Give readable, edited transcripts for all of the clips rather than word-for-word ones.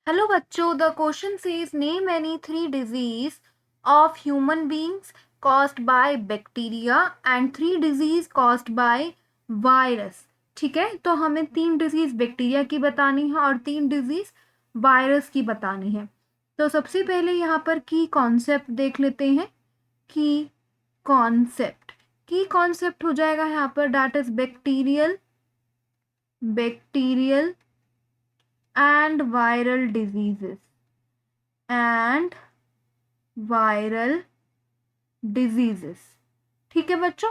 Hello बच्चों, the question says name any three disease of human beings caused by bacteria and three disease caused by virus. ठीक है, तो हमें तीन disease bacteria की बतानी है और तीन डिजीज वायरस की बतानी है। तो सबसे पहले यहाँ पर की कॉन्सेप्ट देख लेते हैं। की कॉन्सेप्ट की कॉन्सेप्ट हो जाएगा यहाँ पर that is bacterial bacterial and viral diseases and viral diseases। ठीक है बच्चों,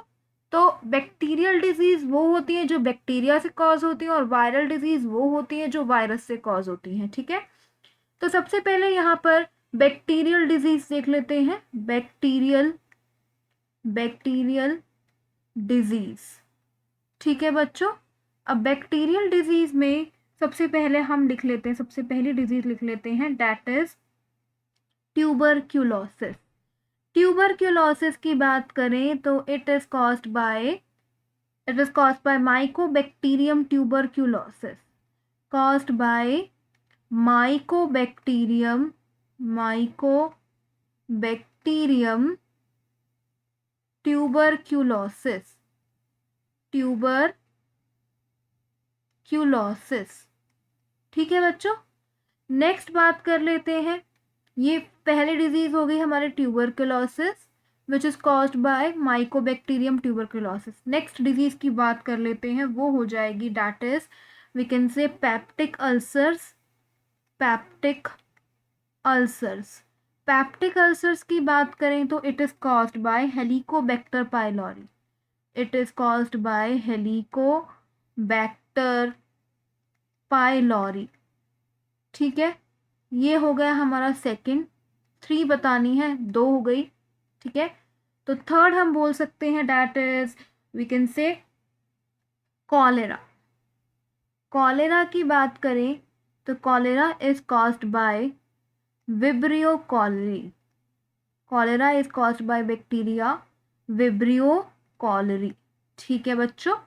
तो बैक्टीरियल डिजीज वो होती है जो बैक्टीरिया से कॉज होती है और वायरल डिजीज वो होती है जो वायरस से कॉज होती है। ठीक है, तो सबसे पहले यहाँ पर बैक्टीरियल डिजीज देख लेते हैं। Bacterial bacterial disease. ठीक है बच्चों, अब बैक्टीरियल डिजीज में सबसे पहले हम लिख लेते हैं, सबसे पहली डिजीज लिख लेते हैं दैट इज ट्यूबरक्यूलोसिस। ट्यूबरक्यूलोसिस की बात करें तो it is caused by Mycobacterium tuberculosis. Caused by Mycobacterium tuberculosis. ठीक है बच्चों, नेक्स्ट बात कर लेते हैं। ये पहली डिजीज हो गई हमारे tuberculosis which is caused by mycobacterium tuberculosis. Next disease की बात कर लेते हैं, वो हो जाएगी that is we can say peptic ulcers. Peptic ulcers peptic ulcers की बात करें तो it is caused by helicobacter pylori. It is caused by helicobacter pylori. ठीक है, ये हो गया हमारा सेकंड। थ्री बतानी है, दो हो गई। ठीक है, तो थर्ड हम बोल सकते हैं that is we can say cholera. Cholera की बात करें तो cholera is caused by vibrio cholerae. Cholera is caused by bacteria vibrio cholerae. ठीक है बच्चों,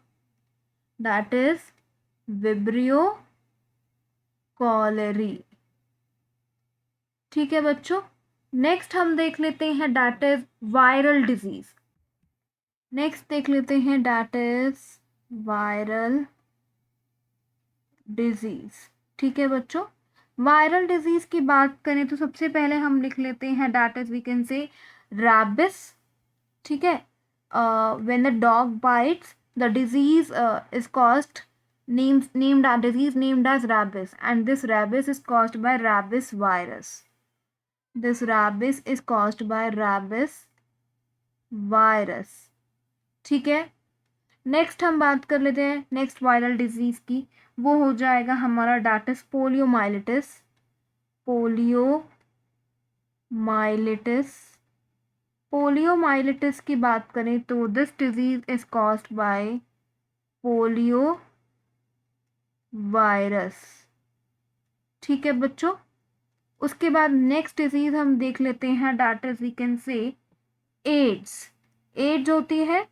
दैट इज विब्रियो कॉलरी। ठीक है बच्चों, नेक्स्ट हम देख लेते हैं that is viral disease. Next देख लेते हैं दैट इज वायरल डिजीज। ठीक है बच्चों, वायरल डिजीज की बात करें तो सबसे पहले हम लिख लेते हैं that is we can say rabies. ठीक है, when the dog bites the disease is caused disease named as rabies, and this rabies is caused by rabies virus. This rabies is caused by rabies virus। ठीक है, next हम बात कर लेते हैं next viral disease की, वो हो जाएगा हमारा डाटस पोलियोमाइलिटिस। पोलियोमाइलिटिस पोलियोमाइलिटिस की बात करें तो this disease is caused bye polio virus. ठीक है बच्चों, उसके बाद नेक्स्ट डिजीज हम देख लेते हैं that is we can say AIDS. AIDS होती है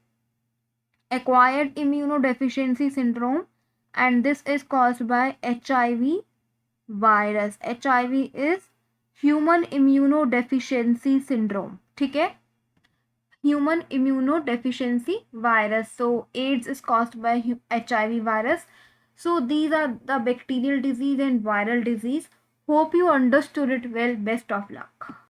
acquired immunodeficiency syndrome and this is caused by HIV virus। HIV is human immunodeficiency syndrome। ठीक है, human immunodeficiency virus, so AIDS is caused by HIV virus। So these are the bacterial disease and viral disease. Hope you understood it well. Best of luck.